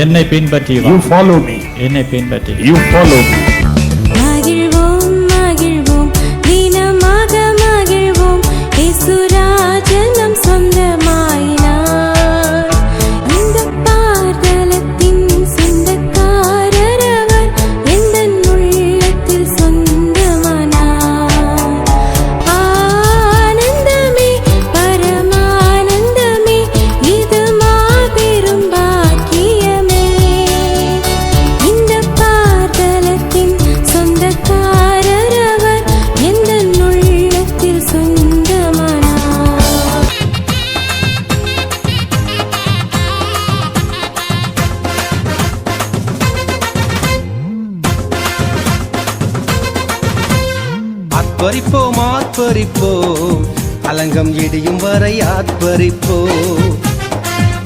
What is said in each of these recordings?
என்னை பின்பற்றி வா. You follow me. என்னை பின்பற்றி. You follow me. மகிழ்வோம் மகிழ்வோம் தினமாக மகிழ்வோம் இயேசுராஜனம் சொந்தமாயினார். இந்த பார்தலத்தின் சொந்தக்காரர் அவர் எந்தன் உள்ளத்தில் சொந்தமானார். ஆனந்தமே பரமானந்தமே இது மாபெரும் பாக்கியமே. இந்த பார்தலத்தின் சொந்தக்காரர் அவர் எந்தன் உள்ளத்தில் சொந்தமானார். ஆத்பரிப்போம் ஆத்பரிப்போம் அலங்கம் இடியும் வரை ஆத்பரிப்போம்.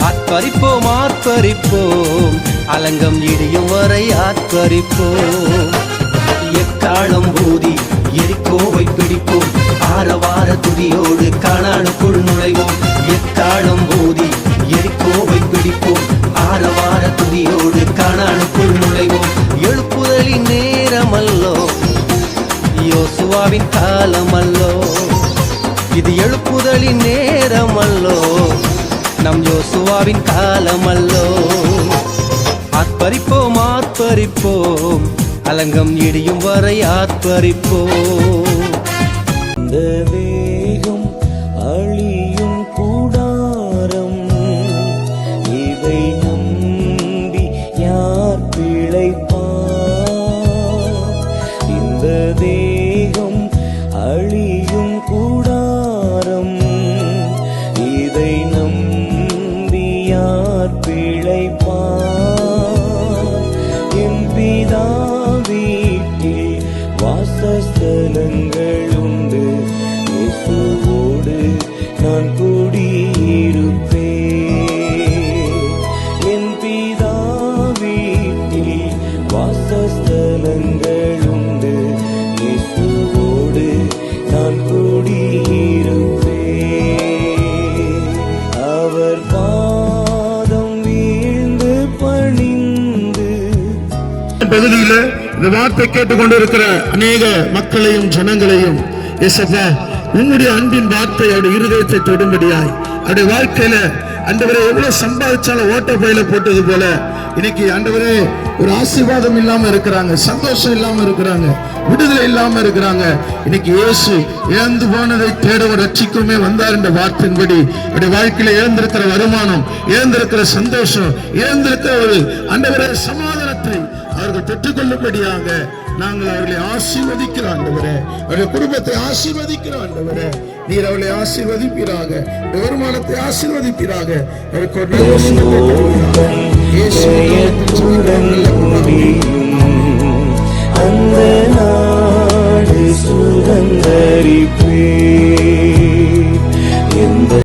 ஆத்பரிப்போம் ஆத்பரிப்போம் அலங்கம் இடியும் வரை ஆத்பரிப்போம். எக்காலம் ஊதி எரிக்கோவை பிடிப்போம். ஆரவார துதியோடு கானானுக்குள் நுழைவோம். எக்காலம் ஊதி எரிக்கோவை பிடிப்போம். ஆரவார துதியோடு கானானுக்குள் நுழைவோம். எழுப்புதலின் நேரமல்லோ யோசுவாவின் காலமல்லோ. இது எழுப்புதலின் நேரமல்லோ நம் யோசுவாவின் காலமல்லோ. ஆத்பரிப்போம் ஆத்பரிப்போம் அலங்கம் இடியும் வரை ஆத்பரிப்போம். இந்த வேகம் அழியும் கூடாரம் இதை நம்பி யார் பிழைப்பார்? இந்த தேகம் அழியும் கூடாரம் இதை நம்பி யார் பிழைப்பார்? என் பிதா வீட்டில் வாசஸ்தலங்கள் உண்டு. இயேசுவோடு நான் குடியிருப்பேன். என் பிதா வீட்டில் வாசஸ்தலங்கள் உண்டு. இயேசுவோடு நான் குடியிருப்பேன். அவர் பாதம் வீழ்ந்து பணிந்து பகுதியில் இந்த வார்த்தை கேட்டுக்கொண்டிருக்கிற அநேக மக்களையும் ஜனங்களையும் இயேசப்பா உன்னுடைய அன்பின் வார்த்தை அவருடைய இருதயத்தை தொடும்படியாய் அவருடைய வாழ்க்கையில ஆண்டவரே எவ்வளவு சம்பாதிச்சாலும் ஓட்ட பையில போட்டது போல இன்னைக்கு ஆண்டவரே ஒரு ஆசீர்வாதம் இல்லாம இருக்கிறாங்க, சந்தோஷம் இல்லாம இருக்கிறாங்க, விடுதலை இல்லாம இருக்கிறாங்க. இன்னைக்கு இயேசு இழந்து போனதை தேடவும் ரட்சிக்குமே வந்தார் என்ற வார்த்தையின்படி அவருடைய வாழ்க்கையில இழந்திருக்கிற வருமானம், இழந்திருக்கிற சந்தோஷம், இழந்திருக்கிற ஒரு ஆண்டவரே சமாதானத்தை அவர்கள் பெற்றுக்கொள்ளும்படியாக நாங்கள் அவர்களை ஆசீர்வதிக்கிறோம் ஆண்டவரே. அவருடைய குடும்பத்தை ஆசீர்வதிக்கிறோம் ஆண்டவரே. நீர் அவளை ஆசீர்வதிப்பீராக, வருமானத்தை ஆசீர்வதிப்பீராக. அவருக்கு ஒரு நல்ல சுகத்தை தருவீராக. இயேசுவின் அந்த நாடு சுதந்தரிப்பே.